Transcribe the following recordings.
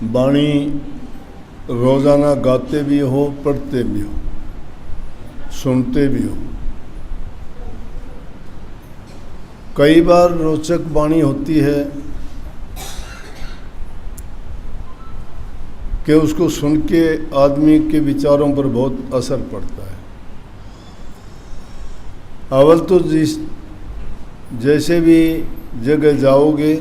वाणी रोज़ाना गाते भी हो, पढ़ते भी हो, सुनते भी हो। कई बार रोचक वाणी होती है कि उसको सुन के आदमी के विचारों पर बहुत असर पड़ता है। अव्वल तो जैसे भी जगह जाओगे,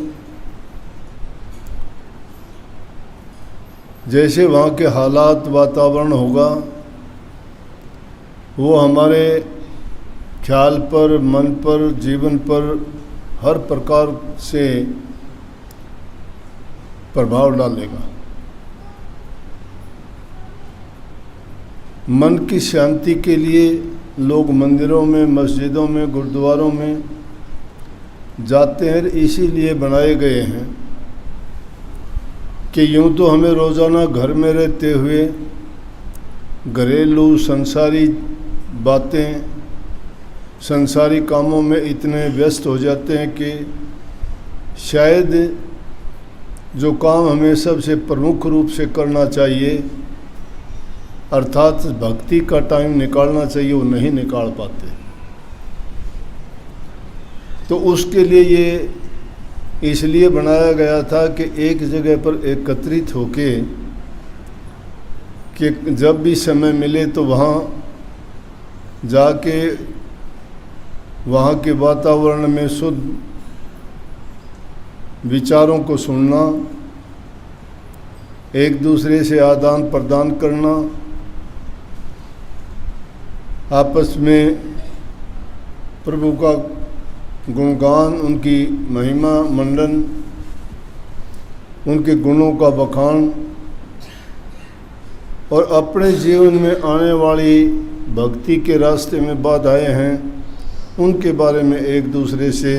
जैसे वहाँ के हालात वातावरण होगा, वो हमारे ख्याल पर, मन पर, जीवन पर हर प्रकार से प्रभाव डालेगा। मन की शांति के लिए लोग मंदिरों में, मस्जिदों में, गुरुद्वारों में जाते हैं। इसीलिए बनाए गए हैं कि यूँ तो हमें रोज़ाना घर में रहते हुए घरेलू संसारी बातें, संसारी कामों में इतने व्यस्त हो जाते हैं कि शायद जो काम हमें सबसे प्रमुख रूप से करना चाहिए, अर्थात भक्ति का टाइम निकालना चाहिए, वो नहीं निकाल पाते। तो उसके लिए ये इसलिए बनाया गया था कि एक जगह पर एकत्रित होके कि जब भी समय मिले तो वहाँ जाके वहाँ के वातावरण में शुद्ध विचारों को सुनना, एक दूसरे से आदान प्रदान करना, आपस में प्रभु का गुणगान, उनकी महिमा मंडन, उनके गुणों का बखान और अपने जीवन में आने वाली भक्ति के रास्ते में बाधाएं हैं, उनके बारे में एक दूसरे से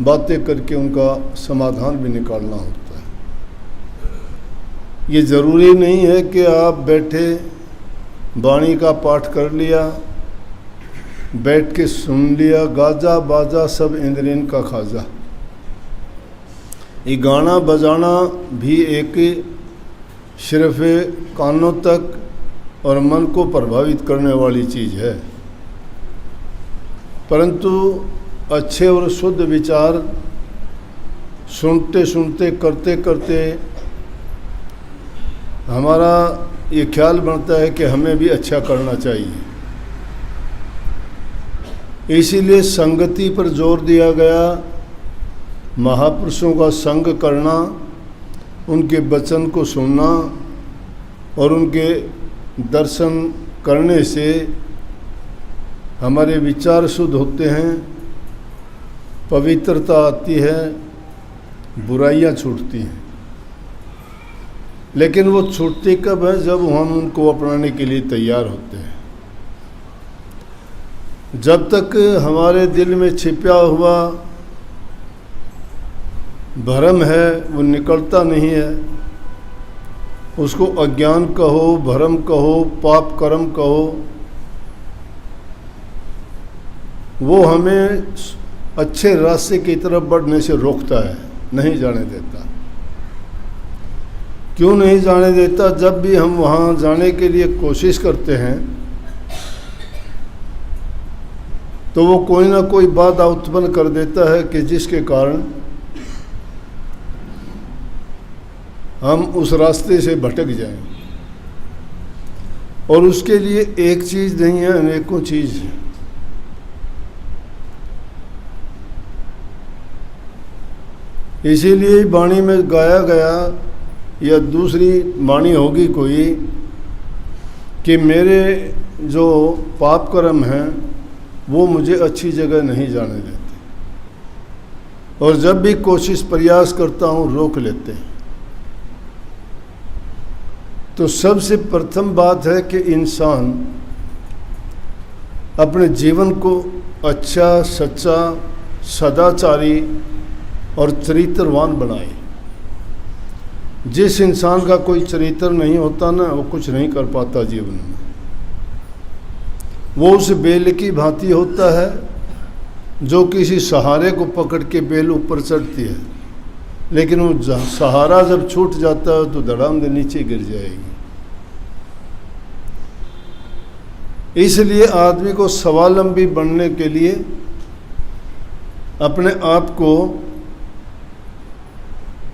बातें करके उनका समाधान भी निकालना होता है। ये ज़रूरी नहीं है कि आप बैठे वाणी का पाठ कर लिया, बैठ के सुन लिया, गाजा बाजा सब इंद्रियन का खाजा। ये गाना बजाना भी एक सिर्फ कानों तक और मन को प्रभावित करने वाली चीज़ है, परंतु अच्छे और शुद्ध विचार सुनते सुनते, करते करते हमारा ये ख्याल बनता है कि हमें भी अच्छा करना चाहिए। इसीलिए संगति पर जोर दिया गया। महापुरुषों का संग करना, उनके वचन को सुनना और उनके दर्शन करने से हमारे विचार शुद्ध होते हैं, पवित्रता आती है, बुराइयां छूटती हैं। लेकिन वो छूटती कब है? जब हम उनको अपनाने के लिए तैयार होते हैं। जब तक हमारे दिल में छिपा हुआ भ्रम है वो निकलता नहीं है, उसको अज्ञान कहो, भ्रम कहो, पाप कर्म कहो, वो हमें अच्छे रास्ते की तरफ बढ़ने से रोकता है, नहीं जाने देता। क्यों नहीं जाने देता? जब भी हम वहाँ जाने के लिए कोशिश करते हैं तो वो कोई ना कोई बाधा उत्पन्न कर देता है कि जिसके कारण हम उस रास्ते से भटक जाएं। और उसके लिए एक चीज़ नहीं है, अनेकों चीज़ है। इसीलिए वाणी में गाया गया, या दूसरी वाणी होगी कोई, कि मेरे जो पाप कर्म हैं वो मुझे अच्छी जगह नहीं जाने देते, और जब भी कोशिश प्रयास करता हूँ रोक लेते हैं। तो सबसे प्रथम बात है कि इंसान अपने जीवन को अच्छा, सच्चा, सदाचारी और चरित्रवान बनाए। जिस इंसान का कोई चरित्र नहीं होता ना, वो कुछ नहीं कर पाता जीवन में। वो उस बेल की भांति होता है जो किसी सहारे को पकड़ के बेल ऊपर चढ़ती है। लेकिन वो सहारा जब छूट जाता है तो धड़ाम से नीचे गिर जाएगी। इसलिए आदमी को स्वावलंबी बनने के लिए अपने आप को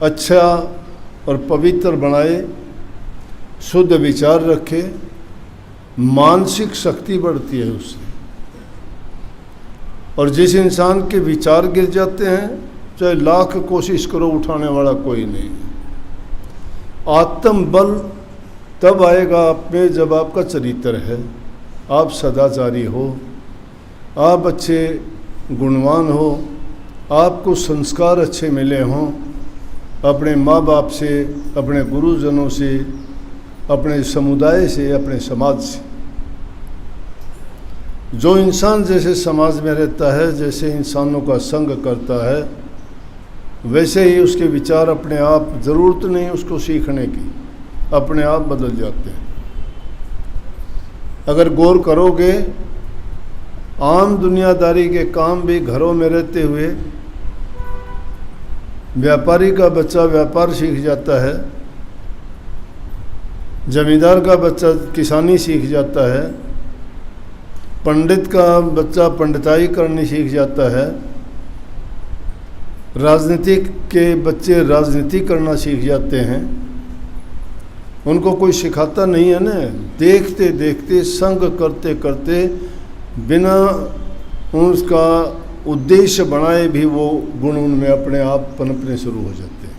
अच्छा और पवित्र बनाए, शुद्ध विचार रखे, मानसिक शक्ति बढ़ती है उससे। और जिस इंसान के विचार गिर जाते हैं, चाहे लाख कोशिश करो, उठाने वाला कोई नहीं। आत्मबल तब आएगा आप में जब आपका चरित्र है, आप सदाचारी हो, आप अच्छे गुणवान हो, आपको संस्कार अच्छे मिले हों अपने माँ बाप से, अपने गुरुजनों से, अपने समुदाय से, अपने समाज से। जो इंसान जैसे समाज में रहता है, जैसे इंसानों का संग करता है, वैसे ही उसके विचार अपने आप, ज़रूरत नहीं उसको सीखने की, अपने आप बदल जाते हैं। अगर गौर करोगे, आम दुनियादारी के काम भी घरों में रहते हुए व्यापारी का बच्चा व्यापार सीख जाता है, जमींदार का बच्चा किसानी सीख जाता है, पंडित का बच्चा पंडिताई करनी सीख जाता है, राजनीतिक के बच्चे राजनीति करना सीख जाते हैं। उनको कोई सिखाता नहीं है ना, देखते देखते, संग करते करते, बिना उसका उद्देश्य बनाए भी वो गुण उनमें अपने आप पनपने शुरू हो जाते हैं।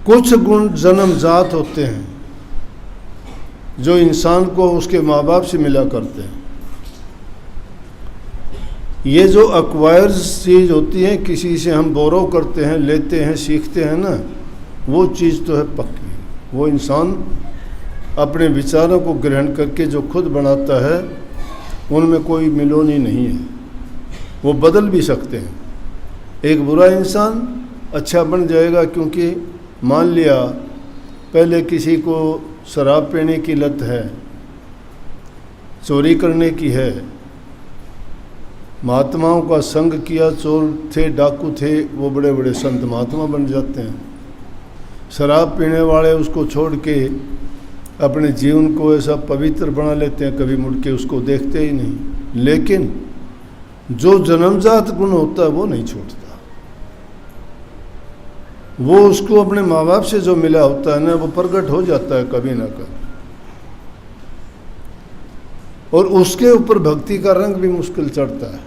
कुछ गुण जन्मजात होते हैं जो इंसान को उसके माँ बाप से मिला करते हैं। ये जो एक्वायर्ड चीज़ होती है, किसी से हम बोरो करते हैं, लेते हैं, सीखते हैं ना, वो चीज़ तो है पक्की। वो इंसान अपने विचारों को ग्रहण करके जो खुद बनाता है, उनमें कोई मिलोनी नहीं है। वो बदल भी सकते हैं। एक बुरा इंसान अच्छा बन जाएगा, क्योंकि मान लिया पहले किसी को शराब पीने की लत है, चोरी करने की है, महात्माओं का संग किया, चोर थे, डाकू थे, वो बड़े बड़े संत महात्मा बन जाते हैं। शराब पीने वाले उसको छोड़ के अपने जीवन को ऐसा पवित्र बना लेते हैं, कभी मुड़ के उसको देखते ही नहीं। लेकिन जो जन्मजात गुण होता है वो नहीं छोड़ता। वो उसको अपने माँ बाप से जो मिला होता है ना, वो प्रकट हो जाता है कभी ना कभी। और उसके ऊपर भक्ति का रंग भी मुश्किल चढ़ता है।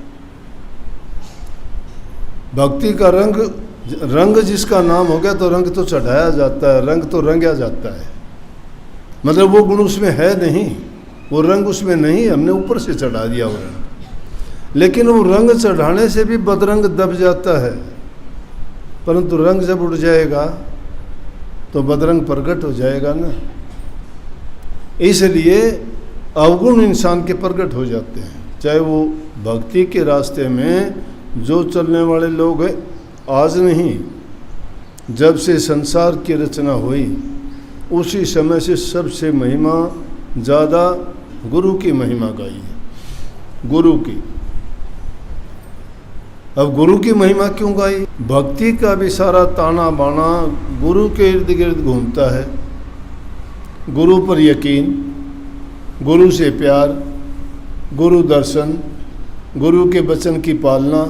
भक्ति का रंग जिसका नाम हो गया, तो रंग तो चढ़ाया जाता है, रंग तो रंगा जाता है। मतलब वो गुण उसमें है नहीं, वो रंग उसमें नहीं, हमने ऊपर से चढ़ा दिया वो रंग। लेकिन वो रंग चढ़ाने से भी बदरंग दब जाता है, परंतु रंग जब उड़ जाएगा तो बदरंग प्रकट हो जाएगा ना। इसलिए अवगुण इंसान के प्रकट हो जाते हैं। चाहे वो भक्ति के रास्ते में जो चलने वाले लोग हैं, आज नहीं, जब से संसार की रचना हुई उसी समय से सबसे महिमा ज़्यादा गुरु की महिमा गाई है, गुरु की। अब गुरु की महिमा क्यों गाई? भक्ति का भी सारा ताना बाना गुरु के इर्द गिर्द घूमता है। गुरु पर यकीन, गुरु से प्यार, गुरु दर्शन, गुरु के वचन की पालना,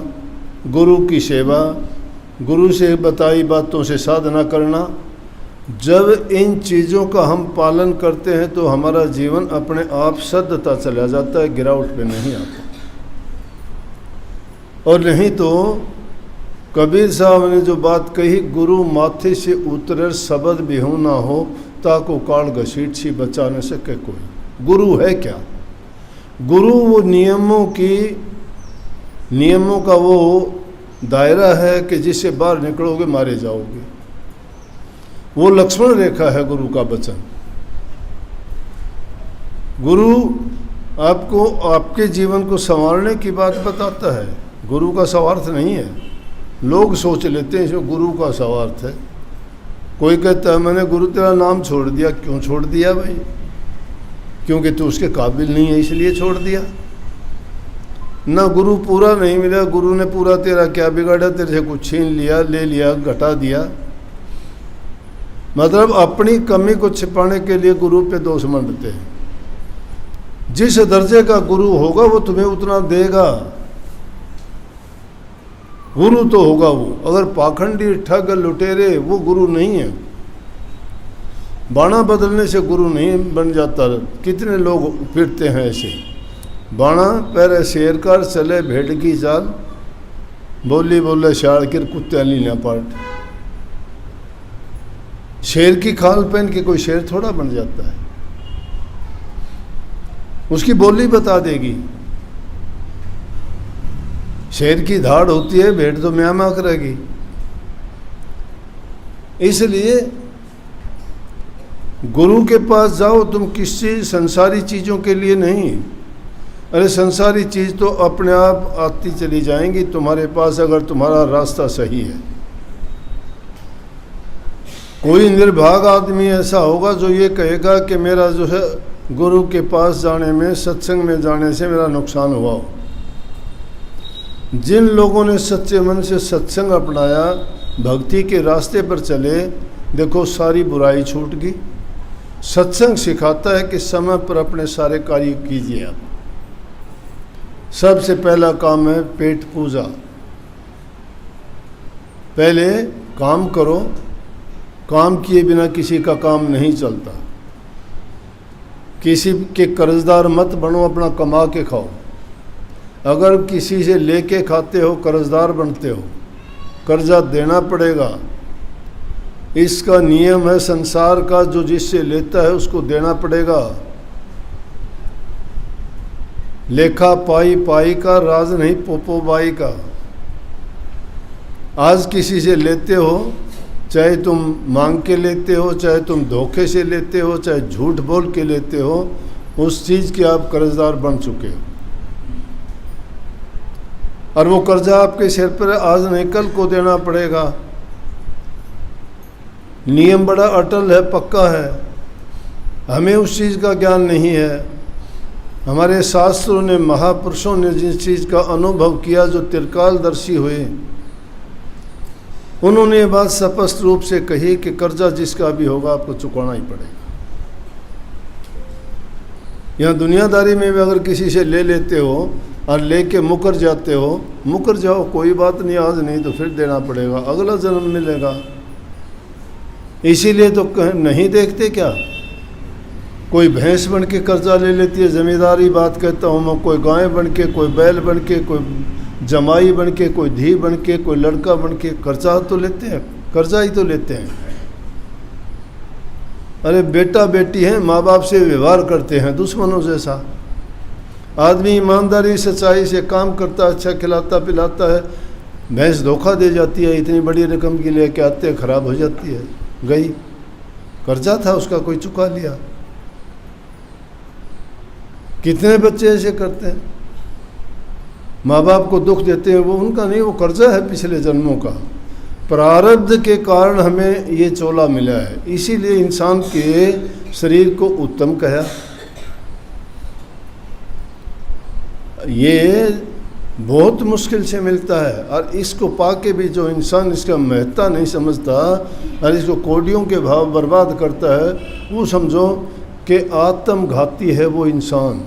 गुरु की सेवा, गुरु से बताई बातों से साधना करना। जब इन चीज़ों का हम पालन करते हैं तो हमारा जीवन अपने आप सद्धता चला जाता है, गिरावट पे नहीं आता। और नहीं तो कबीर साहब ने जो बात कही, गुरु माथे से उतरे शब्द भी हो ना हो, ताको काल घसीट सी बचा न सके कोई। गुरु है क्या? गुरु वो नियमों का वो दायरा है कि जिससे बाहर निकलोगे मारे जाओगे। वो लक्ष्मण रेखा है गुरु का वचन। गुरु आपको आपके जीवन को संवारने की बात बताता है, गुरु का स्वार्थ नहीं है। लोग सोच लेते हैं इसमें गुरु का स्वार्थ है। कोई कहता है मैंने गुरु तेरा नाम छोड़ दिया। क्यों छोड़ दिया भाई? क्योंकि तू उसके काबिल नहीं है इसलिए छोड़ दिया। ना गुरु पूरा नहीं मिला, गुरु ने पूरा तेरा क्या बिगाड़ा, तेरे से कुछ छीन लिया, ले लिया, घटा दिया। मतलब अपनी कमी को छिपाने के लिए गुरु पे दोष मंडते हैं। जिस दर्जे का गुरु होगा वो तुम्हें उतना देगा, गुरु तो होगा वो। अगर पाखंडी ठग लुटेरे, वो गुरु नहीं है। बाणा बदलने से गुरु नहीं बन जाता। कितने लोग फिरते हैं ऐसे, बाणा पैरे शेर कर चले भेड़ की चाल, बोली बोले शाड़ के कुत्ते ना पाट। शेर की खाल पहन के कोई शेर थोड़ा बन जाता है, उसकी बोली बता देगी। शेर की धाड़ होती है, भेड़ तो म्यां म्यां करेगी। इसलिए गुरु के पास जाओ तुम किसी संसारी चीज़ों के लिए नहीं। अरे संसारी चीज़ तो अपने आप आती चली जाएंगी तुम्हारे पास, अगर तुम्हारा रास्ता सही है। कोई निर्भाग आदमी ऐसा होगा जो ये कहेगा कि मेरा जो है गुरु के पास जाने में, सत्संग में जाने से मेरा नुकसान हुआ हो। जिन लोगों ने सच्चे मन से सत्संग अपनाया, भक्ति के रास्ते पर चले, देखो सारी बुराई छूट गई। सत्संग सिखाता है कि समय पर अपने सारे कार्य कीजिए। आप सबसे पहला काम है पेट पूजा। पहले काम करो, काम किए बिना किसी का काम नहीं चलता। किसी के कर्जदार मत बनो, अपना कमा के खाओ। अगर किसी से लेके खाते हो कर्जदार बनते हो, कर्जा देना पड़ेगा। इसका नियम है संसार का, जो जिससे लेता है उसको देना पड़ेगा। लेखा पाई पाई का, राज नहीं पोपो बाई का। आज किसी से लेते हो, चाहे तुम मांग के लेते हो, चाहे तुम धोखे से लेते हो, चाहे झूठ बोल के लेते हो, उस चीज़ के आप कर्जदार बन चुके हो। और वो कर्जा आपके सिर पर आज नहीं कल को देना पड़ेगा। नियम बड़ा अटल है, पक्का है। हमें उस चीज़ का ज्ञान नहीं है। हमारे शास्त्रों ने, महापुरुषों ने जिस चीज़ का अनुभव किया, जो त्रिकालदर्शी हुए, उन्होंने ये बात स्पष्ट रूप से कही कि कर्जा जिसका भी होगा आपको चुकाना ही पड़ेगा। यहाँ दुनियादारी में भी अगर किसी से ले लेते हो और लेके मुकर जाते हो, मुकर जाओ, कोई बात नहीं, आज नहीं तो फिर देना पड़ेगा, अगला जन्म मिलेगा। इसीलिए तो नहीं देखते क्या, कोई भैंस बन के कर्जा ले लेती है, ज़मींदारी बात कहता हूँ मैं, कोई गाय बन के, कोई बैल बन के, कोई जमाई बन के, कोई धी बन के, कोई लड़का बन के कर्जा तो लेते हैं, कर्जा ही तो लेते हैं। अरे बेटा बेटी हैं, माँ बाप से व्यवहार करते हैं दुश्मनों जैसा। आदमी ईमानदारी सच्चाई से काम करता, अच्छा खिलाता पिलाता है, भैंस धोखा दे जाती है, इतनी बड़ी रकम की लेके आते हैं, खराब हो जाती है, गई। कर्जा था उसका, कोई चुका लिया। कितने बच्चे ऐसे करते हैं, माँ बाप को दुख देते हैं, वो उनका नहीं, वो कर्जा है पिछले जन्मों का। प्रारब्ध के कारण हमें ये चोला मिला है। इसीलिए इंसान के शरीर को उत्तम कहा। ये बहुत मुश्किल से मिलता है, और इसको पाके भी जो इंसान इसका महत्ता नहीं समझता और इसको कोडियों के भाव बर्बाद करता है, वो समझो कि आत्मघाती है वो इंसान।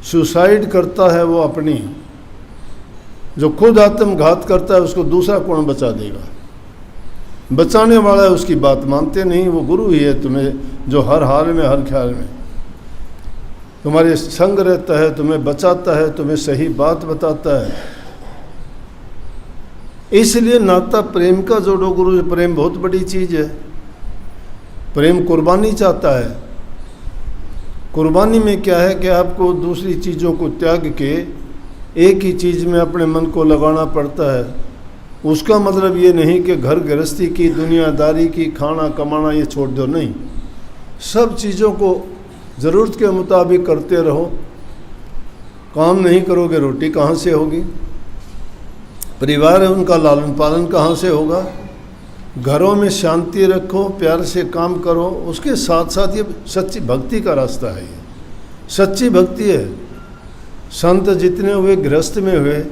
सुसाइड करता है वो अपनी। जो खुद आत्मघात करता है उसको दूसरा कौन बचा देगा? बचाने वाला है, उसकी बात मानते नहीं। वो गुरु ही है तुम्हें, जो हर हाल में, हर ख्याल में तुम्हारे संग रहता है, तुम्हें बचाता है, तुम्हें सही बात बताता है। इसलिए नाता प्रेम का जोड़ो गुरु। प्रेम बहुत बड़ी चीज़ है। प्रेम कुर्बानी चाहता है। कुर्बानी में क्या है कि आपको दूसरी चीज़ों को त्याग के एक ही चीज़ में अपने मन को लगाना पड़ता है। उसका मतलब ये नहीं कि घर गृहस्थी की, दुनियादारी की, खाना कमाना ये छोड़ दो, नहीं। सब चीज़ों को ज़रूरत के मुताबिक करते रहो। काम नहीं करोगे रोटी कहाँ से होगी? परिवार है उनका लालन पालन कहाँ से होगा? घरों में शांति रखो, प्यार से काम करो। उसके साथ साथ ये सच्ची भक्ति का रास्ता है। ये सच्ची भक्ति है। संत जितने हुए गृहस्थ में हुए,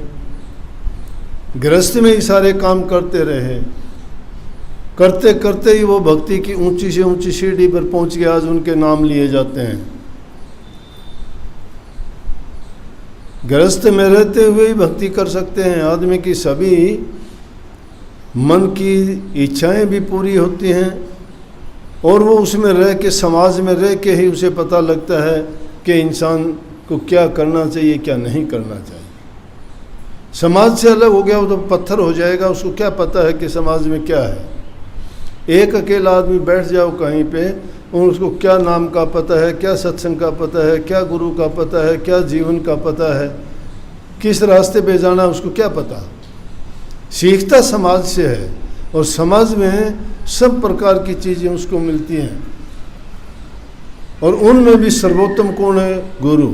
गृहस्थ में ही सारे काम करते रहे, करते करते ही वो भक्ति की ऊंची से ऊंची सीढ़ी पर पहुंच गए। आज उनके नाम लिए जाते हैं। गृहस्थ में रहते हुए ही भक्ति कर सकते हैं। आदमी की सभी मन की इच्छाएं भी पूरी होती हैं और वो उसमें रह के, समाज में रह के ही उसे पता लगता है कि इंसान को क्या करना चाहिए, क्या नहीं करना चाहिए। समाज से अलग हो गया वो तो पत्थर हो जाएगा। उसको क्या पता है कि समाज में क्या है। एक अकेला आदमी बैठ जाओ कहीं पे और उसको क्या नाम का पता है, क्या सत्संग का पता है, क्या गुरु का पता है, क्या जीवन का पता है, किस रास्ते पे जाना उसको क्या पता। सीखता समाज से है और समाज में सब प्रकार की चीज़ें उसको मिलती हैं और उनमें भी सर्वोत्तम कौन है? गुरु।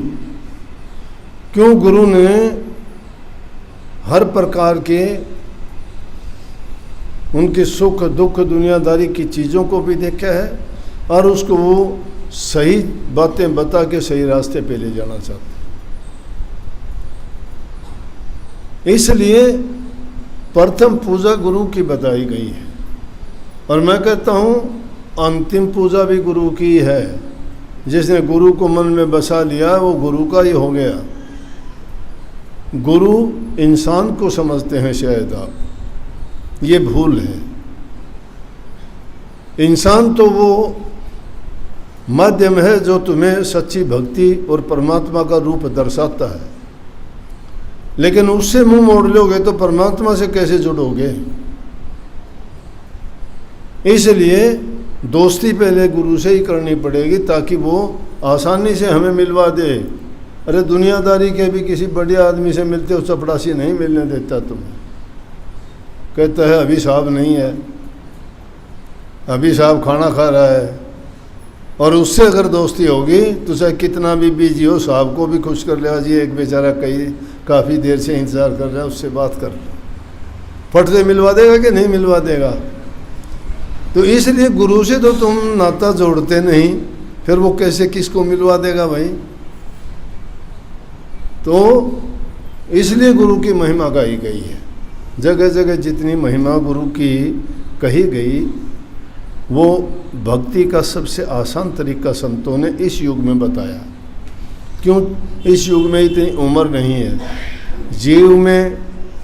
क्यों? गुरु ने हर प्रकार के उनके सुख दुख दुनियादारी की चीज़ों को भी देखा है और उसको वो सही बातें बता के सही रास्ते पे ले जाना चाहते। इसलिए प्रथम पूजा गुरु की बताई गई है और मैं कहता हूँ अंतिम पूजा भी गुरु की है। जिसने गुरु को मन में बसा लिया वो गुरु का ही हो गया। गुरु इंसान को समझते हैं शायद आप, ये भूल है। इंसान तो वो माध्यम है जो तुम्हें सच्ची भक्ति और परमात्मा का रूप दर्शाता है, लेकिन उससे मुंह मोड़ लोगे तो परमात्मा से कैसे जुड़ोगे। इसलिए दोस्ती पहले गुरु से ही करनी पड़ेगी ताकि वो आसानी से हमें मिलवा दे। अरे दुनियादारी के भी किसी बढ़िया आदमी से मिलते हो, चपड़ासी नहीं मिलने देता तुम्हें। कहता है अभी साहब नहीं है, अभी साहब खाना खा रहा है, और उससे अगर दोस्ती होगी तो चाहे कितना भी बिजी हो साहब को भी खुश कर ले। आज ये एक बेचारा काफ़ी देर से इंतज़ार कर रहा है, उससे बात कर लो। फट से मिलवा देगा कि नहीं मिलवा देगा। तो इसलिए गुरु से तो तुम नाता जोड़ते नहीं, फिर वो कैसे किसको मिलवा देगा भाई। तो इसलिए गुरु की महिमा गाई गई है। जगह जगह जितनी महिमा गुरु की कही गई वो भक्ति का सबसे आसान तरीका संतों ने इस युग में बताया। क्यों? इस युग में इतनी उम्र नहीं है, जीव में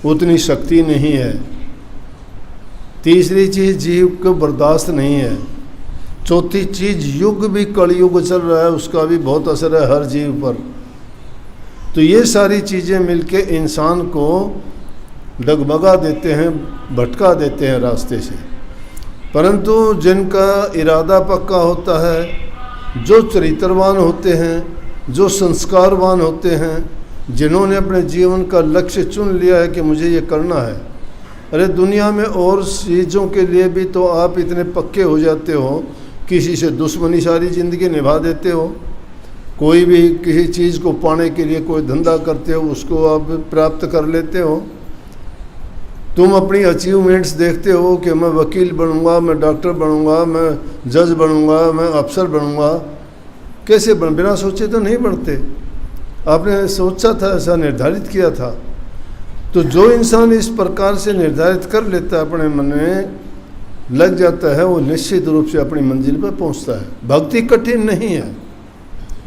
उतनी शक्ति नहीं है। तीसरी चीज़ जीव को बर्दाश्त नहीं है। चौथी चीज़ युग भी कलयुग चल रहा है, उसका भी बहुत असर है हर जीव पर। तो ये सारी चीज़ें मिलके इंसान को डगमगा देते हैं, भटका देते हैं रास्ते से। परंतु जिनका इरादा पक्का होता है, जो चरित्रवान होते हैं, जो संस्कारवान होते हैं, जिन्होंने अपने जीवन का लक्ष्य चुन लिया है कि मुझे ये करना है। अरे दुनिया में और चीज़ों के लिए भी तो आप इतने पक्के हो जाते हो, किसी से दुश्मनी सारी ज़िंदगी निभा देते हो। कोई भी किसी चीज़ को पाने के लिए कोई धंधा करते हो, उसको आप प्राप्त कर लेते हो। तुम अपनी अचीवमेंट्स देखते हो कि मैं वकील बनूंगा, मैं डॉक्टर बनूंगा, मैं जज बनूंगा, मैं अफसर बनूंगा। कैसे बिना सोचे तो नहीं बनते। आपने सोचा था, ऐसा निर्धारित किया था। तो जो इंसान इस प्रकार से निर्धारित कर लेता है, अपने मन में लग जाता है, वो निश्चित रूप से अपनी मंजिल पर पहुंचता है। भक्ति कठिन नहीं है,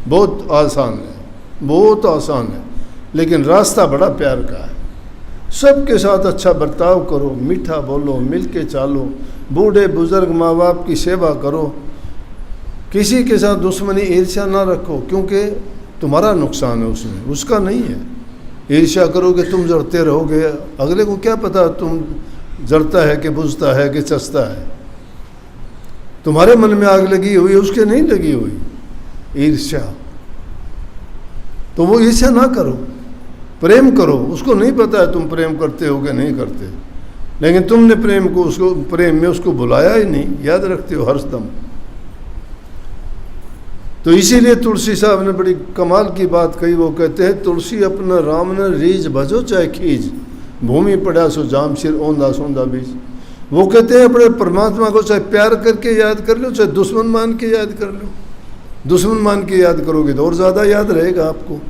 बहुत आसान है, बहुत आसान है, लेकिन रास्ता बड़ा प्यार का है। सबके साथ अच्छा बर्ताव करो, मीठा बोलो, मिल के चालो, बूढ़े बुजुर्ग माँ बाप की सेवा करो, किसी के साथ दुश्मनी ईर्ष्या ना रखो, क्योंकि तुम्हारा नुकसान है उसमें, उसका नहीं है। ईर्ष्या करोगे तुम जड़ते रहोगे, अगले को क्या पता तुम जड़ता है कि बुझता है कि चसता है। तुम्हारे मन में आग लगी हुई, उसके नहीं लगी हुई ईर्ष्या। तो वो ईर्ष्या ना करो, प्रेम करो। उसको नहीं पता है तुम प्रेम करते हो कि नहीं करते, लेकिन तुमने प्रेम को उसको प्रेम में उसको बुलाया ही नहीं, याद रखते हो हरदम। तो इसीलिए तुलसी साहब ने बड़ी कमाल की बात कही। वो कहते हैं तुलसी अपना राम न रीज भजो चाहे खीज, भूमि पड़ा सो जाम सिर ओंधा सोंधा बीज। वो कहते हैं अपने परमात्मा को चाहे प्यार करके याद कर लो, चाहे दुश्मन मान के याद कर लो। दुश्मन मान के याद करोगे तो और ज़्यादा याद रहेगा आपको,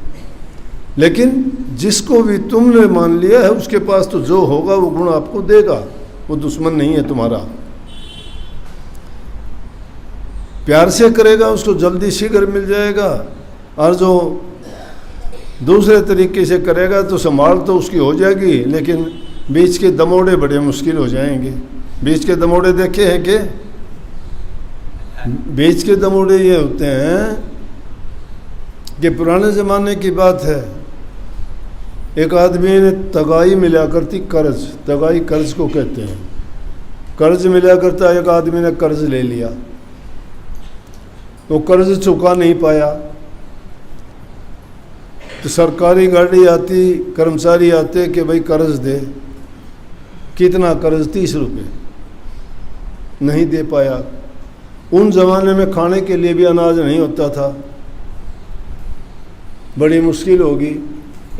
लेकिन जिसको भी तुमने मान लिया है उसके पास तो जो होगा वो गुण आपको देगा, वो दुश्मन नहीं है तुम्हारा। प्यार से करेगा उसको जल्दी शीघ्र मिल जाएगा, और जो दूसरे तरीके से करेगा तो संभाल तो उसकी हो जाएगी, लेकिन बीच के दमोड़े बड़े मुश्किल हो जाएंगे। बीच के दमोड़े देखे हैं कि बीच के दमोड़े ये होते हैं कि पुराने ज़माने की बात है, एक आदमी ने तगाई मिला करती कर्ज, तगाई कर्ज को कहते हैं, कर्ज मिला करता, एक आदमी ने कर्ज ले लिया, वो कर्ज चुका नहीं पाया, तो सरकारी गाड़ी आती, कर्मचारी आते कि भाई कर्ज दे। कितना कर्ज? 30 रुपये। नहीं दे पाया। उन ज़माने में खाने के लिए भी अनाज नहीं होता था, बड़ी मुश्किल होगी।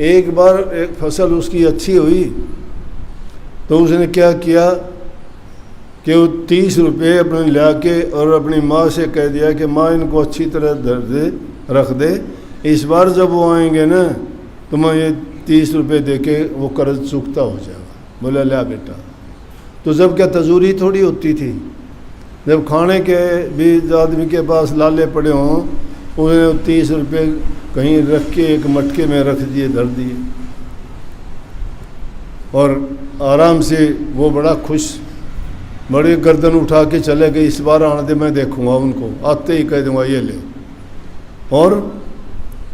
एक बार एक फसल उसकी अच्छी हुई तो उसने क्या किया कि वो 30 रुपये अपने ला के और अपनी माँ से कह दिया कि माँ इनको अच्छी तरह धर दे, रख दे, इस बार जब वो आएंगे ना तो मैं ये 30 रुपये दे के वो कर्ज चुकता हो जाएगा। बोला ला बेटा। तो जब क्या तजूरी थोड़ी होती थी, जब खाने के भी आदमी के पास लाले पड़े हों, उन्हें 30 रुपये कहीं रख के एक मटके में रख दिए, धर दिए, और आराम से वो बड़ा खुश, बड़ी गर्दन उठा के चले गए, इस बार आने दे, मैं देखूंगा उनको, आते ही कह दूंगा ये ले, और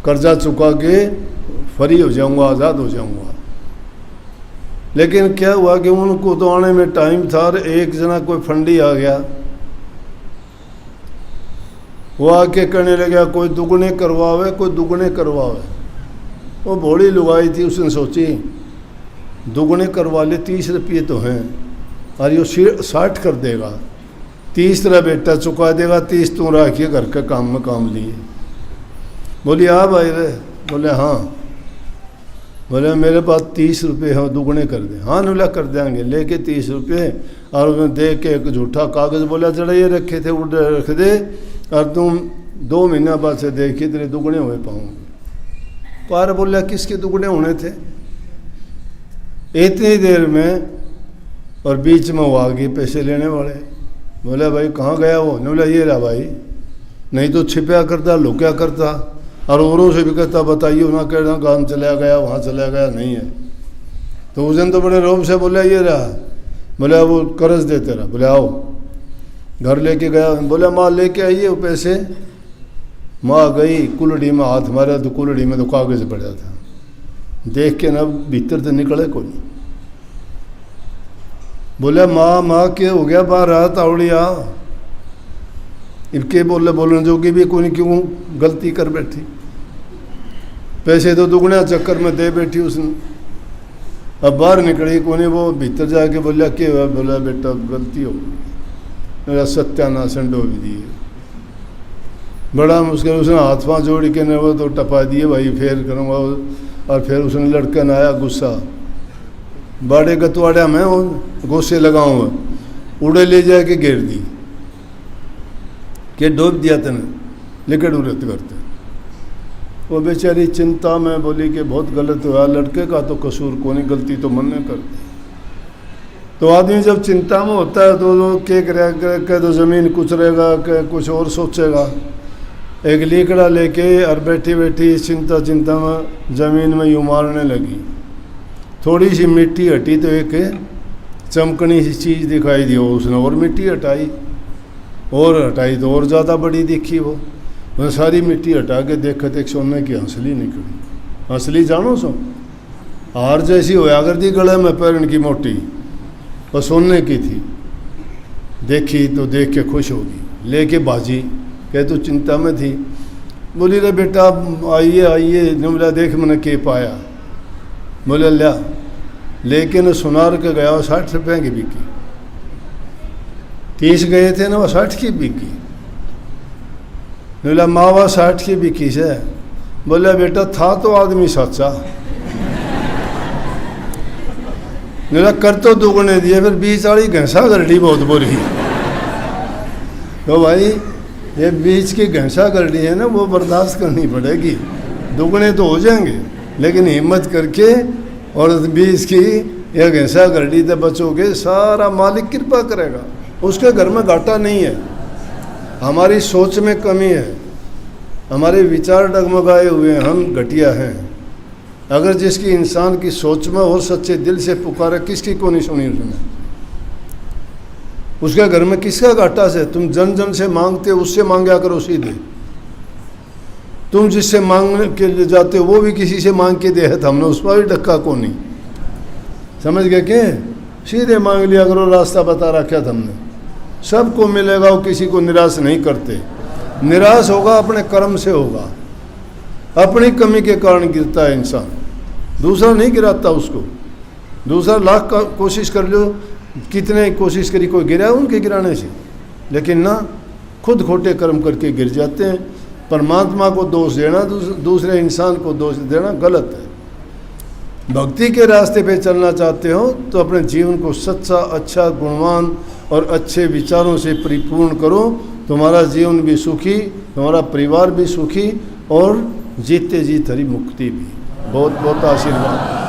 कर्जा चुका के फ्री हो जाऊंगा, आज़ाद हो जाऊंगा। लेकिन क्या हुआ कि उनको तो आने में टाइम था, और एक जना कोई फंडी आ गया, वो आके कहने लगा कोई दुगने करवावे, कोई दुगने करवावे। वो भोली लुगाई थी, उसने सोची दुगने करवा ले, 30 रुपये तो हैं, और ये 60 कर देगा, 30 तेरा बेटा चुका देगा, 30 तू रखिए घर के काम में काम लिए। बोली हाँ भाई रे। बोले हाँ। बोले मेरे पास 30 रुपये हैं, दुगने कर दे। हाँ नुला कर देंगे। लेके 30 रुपये और उसमें दे के एक झूठा कागज़, बोला जरा ये रखे थे उधर रख दे, और तुम 2 महीना बाद से देखिए तेरे दुगने हुए पाऊंगे। पार बोला किसके दुगने होने थे? इतनी देर में, और बीच में वो आ गए पैसे लेने वाले। बोला भाई कहाँ गया वो? ने बोला ये रहा भाई, नहीं तो छिपया करता, लुक्या करता, और औरों से भी कहता बताइए ना, कहना काम चला गया, वहाँ चला गया, नहीं है। तो उस दिन तो बड़े रोब से बोला ये रहा। बोला वो कर्ज देते रहा। बोले आओ। घर लेके गया। बोला माँ लेके आइए वो पैसे। माँ गई, कुलड़ी में हाथ मारा तो कुलड़ी में तो कागज़ पड़ा था। देख के ना भीतर से निकले कोई। बोला माँ क्या हो गया? बाहर आ तावड़ी आ। इनके बोलने जोगी भी कोई, क्यों गलती कर बैठी? पैसे तो दुगने चक्कर में दे बैठी उसने। अब बाहर निकली कोई, वो भीतर जाके बोला क्या हुआ? बोला बेटा गलती हो गई, मेरा सत्यानाशन डोब दिए। बड़ा मुश्किल, उसने हाथ पाँव जोड़ के ने वो तो टपा दिए, भाई फेर करूँगा। और फिर उसने लड़कन आया गुस्सा, बड़े गतवाड़ा में गुस्से लगाऊँ, उड़े ले जाके घेर दी कि डूब दिया तेने, लेकिन उड़त करते। वो बेचारी चिंता में बोली कि बहुत गलत हुआ, लड़के का तो कसूर को नहीं, गलती तो मन ने कर दी। तो आदमी जब चिंता में होता है तो क्या करेगा? तो ज़मीन कुचलेगा, कुछ और सोचेगा। एक लीकड़ा लेके और बैठी बैठी चिंता में ज़मीन में यूँ मारने लगी। थोड़ी सी मिट्टी हटी तो एक चमकनी सी चीज़ दिखाई दी, उसने और मिट्टी हटाई, और हटाई तो और ज़्यादा बड़ी दिखी। वो सारी मिट्टी हटा के देखा तो एक सोने की हंसली निकली। हंसली जानो सो हार जैसी होया करती, गले में पैरन की मोटी, और सोने की थी। देखी तो देख के खुश होगी, लेके बाजी। कह तो चिंता में थी। बोली रे बेटा आइए आइए, बोला देख मैंने के पाया। बोले लिया, लेकिन सुनार के गया, 60 रुपये की बिकी। 30 गए थे ना, वो 60 की बिकी। बोला मावा 60 की बिकी से। बोला बेटा था तो आदमी सच्चा, बोला कर तो दुगने दिए, फिर 20 वाली घंसा गरडी बहुत बुरी। तो भाई ये बीच की घंसा गरडी है ना, वो बर्दाश्त करनी पड़ेगी, दुगने तो हो जाएंगे। लेकिन हिम्मत करके और 20 की एक हिस्सा घड़ी से बचोगे, सारा मालिक कृपा करेगा। उसके घर में घाटा नहीं है। हमारी सोच में कमी है, हमारे विचार डगमगाए हुए हैं, हम घटिया हैं। अगर जिसकी इंसान की सोच में और सच्चे दिल से पुकारे, किसकी को नहीं सुनी उसने? उसके घर में किसका घाटा से? तुम जन जन से मांगते हो, उससे मांगा करो सीधे। तुम जिससे मांग के लिए जाते हो वो भी किसी से मांग के दे है, हमने उस पर भी धक्का को नहीं। समझ गए क्या? सीधे मांग लिया करो, रास्ता बता रखा था हमने। सबको मिलेगा, वो किसी को निराश नहीं करते। निराश होगा अपने कर्म से होगा, अपनी कमी के कारण गिरता है इंसान, दूसरा नहीं गिराता उसको। दूसरा लाख कोशिश कर लो, कितने कोशिश करी, कोई गिरा उनके गिराने से, लेकिन ना, खुद खोटे कर्म करके गिर जाते हैं। परमात्मा को दोष देना, दूसरे इंसान को दोष देना गलत है। भक्ति के रास्ते पे चलना चाहते हो तो अपने जीवन को सच्चा, अच्छा, गुणवान और अच्छे विचारों से परिपूर्ण करो। तुम्हारा जीवन भी सुखी, तुम्हारा परिवार भी सुखी और जीते जी हरी मुक्ति भी। बहुत बहुत आशीर्वाद।